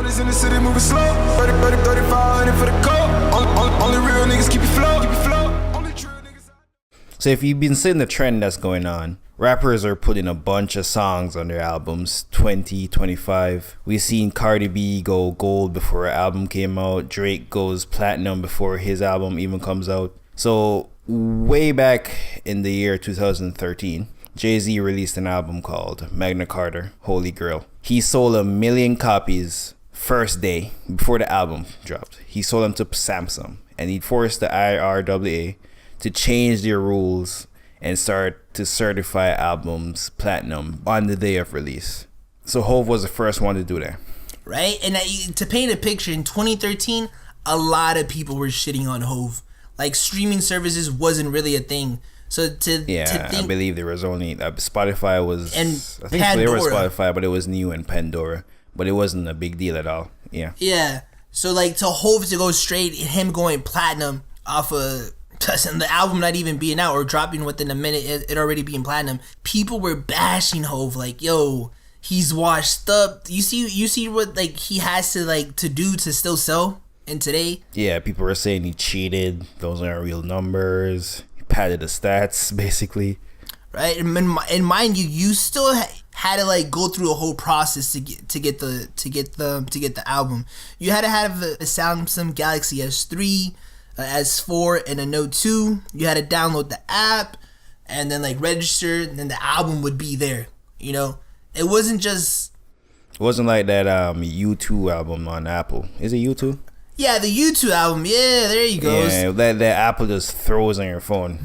Shorties in the city moving slow. 3500 for the coat. Only real niggas keep you float. Only true niggas. So if you've been seeing the trend that's going on, rappers are putting a bunch of songs on their albums, 20, 25. We've seen Cardi B go gold before her album came out. Drake goes platinum before his album even comes out. So way back in the year 2013, Jay-Z released an album called Magna Carta Holy Grail. He sold 1 million copies first day before the album dropped. He sold them to Samsung, and he forced the IRAA to change their rules and start to certify albums platinum on the day of release. So Hov was the first one to do that. Right? And to paint a picture, in 2013, a lot of people were shitting on Hov. Like, streaming services wasn't really a thing. So to think, I believe there was only Spotify was, and I think Pandora. there was Spotify, but it was new, and Pandora, but it wasn't a big deal at all. Yeah. So like to Hov to go straight, him going platinum off of and the album not even being out or dropping within a minute, it already being platinum. People were bashing Hov like, yo, he's washed up. You see what like he has to do to still sell in today. Yeah, people were saying he cheated. Those aren't real numbers. Padded the stats basically, right? And mind you, you still had to like go through a whole process to get the album. You had to have a Samsung Galaxy S3, S4, and a Note 2. You had to download the app and then like register, and then the album would be there. You know, it wasn't like that U2 album on Apple. Is it U2? Yeah, the U2 album. Yeah, there you go. Yeah, that Apple just throws on your phone.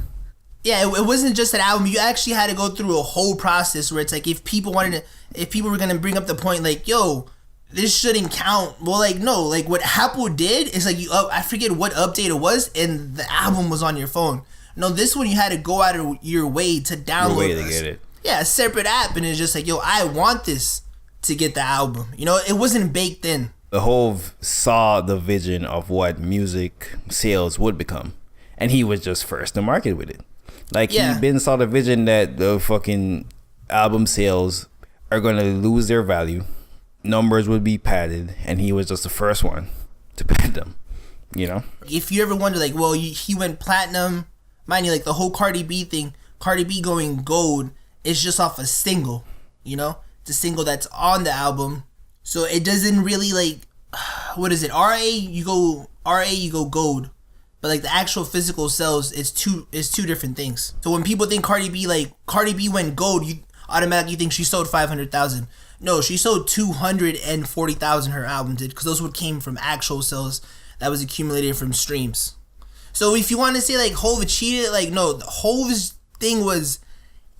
Yeah, it wasn't just an album. You actually had to go through a whole process where it's like if people were gonna bring up the point like, yo, this shouldn't count. Well, like no, like what Apple did is like I forget what update it was, and the album was on your phone. No, this one you had to go out of your way to download. To get it. Yeah, a separate app, and it's just like, yo, I want this to get the album. You know, it wasn't baked in. The Hov saw the vision of what music sales would become, and he was just first to market with it. Like he been saw the vision that the fucking album sales are gonna lose their value, numbers would be padded, and he was just the first one to pad them. You know, if you ever wonder, like, well, he went platinum, mind you, like the whole Cardi B thing, Cardi B going gold is just off a single. You know, it's a single that's on the album. So it doesn't really like, what is it? RA you go gold, but like the actual physical sales is two different things. So when people think Cardi B went gold, you automatically think she sold 500,000. No, she sold 240,000. Her album did, because those would came from actual sales that was accumulated from streams. So if you want to say like Hov cheated, like no, Hov's thing was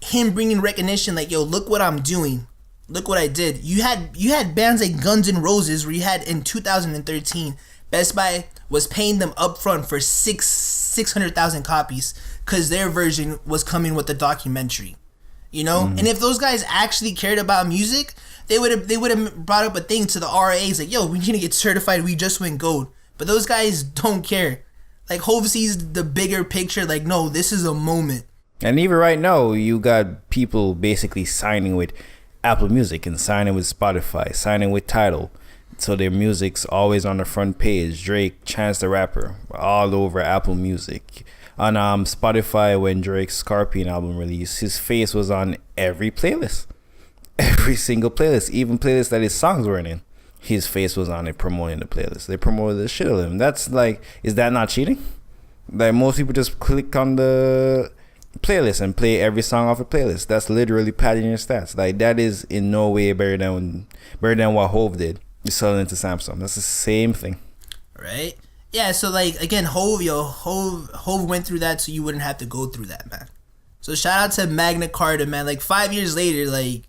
him bringing recognition. Like, yo, look what I'm doing. Look what I did. You had bands like Guns N' Roses, where you had in 2013, Best Buy was paying them upfront for 600,000 copies because their version was coming with the documentary. You know, and if those guys actually cared about music, they would have brought up a thing to the RAs like, yo, we need to get certified. We just went gold. But those guys don't care. Like Hov sees the bigger picture. Like, no, this is a moment. And even right now, you got people basically signing with Apple Music and signing with Spotify, signing with Tidal, so their music's always on the front page. Drake, Chance the Rapper, all over Apple Music. On Spotify, when Drake's Scorpion album released, his face was on every playlist, every single playlist, even playlists that his songs weren't in. His face was on it promoting the playlist. They promoted the shit out of him. That's like, is that not cheating? Like most people just click on the playlist and play every song off a playlist. That's literally padding your stats. Like that is in no way better than what Hov did. You're selling it to Samsung. That's the same thing, right? Yeah. So like again, Hov went through that, so you wouldn't have to go through that, man. So shout out to Magna Carta, man. Like 5 years later, like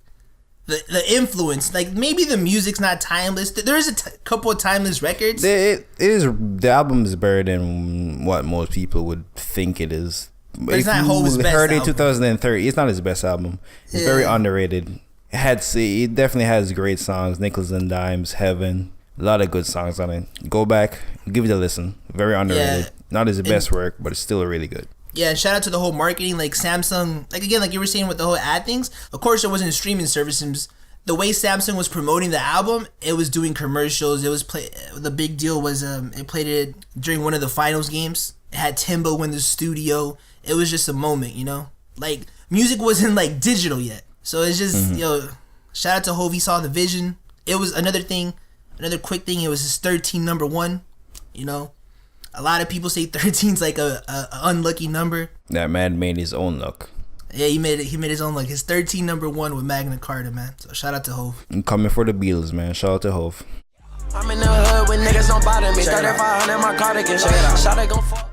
the influence, like maybe the music's not timeless. There is a couple of timeless records. It is. The album is better than what most people would think it is. But it's not Hov's best heard album. In 2030, it's not his best album. It's very underrated. It definitely has great songs. Nickels and Dimes, Heaven, a lot of good songs on it. Go back, give it a listen. Very underrated. Yeah. Not his best work, but it's still really good. Yeah, and shout out to the whole marketing, like Samsung, like again, like you were saying with the whole ad things. Of course, there wasn't streaming services the way Samsung was promoting the album, it was doing commercials. It was the big deal was it played it during one of the finals games. It had Timbo in the studio. It was just a moment, you know? Like, music wasn't like digital yet. So it's just, shout out to Hov. He saw the vision. It was another quick thing. It was his 13 number one, you know? A lot of people say 13's like a unlucky number. That man made his own luck. Yeah, he made his own luck. His 13 number one with Magna Carta, man. So shout out to Hov. I'm coming for the Beatles, man. Shout out to Hov. I'm in the hood with niggas don't bother me. 3500 my cardigan. Shot it gon' fuck.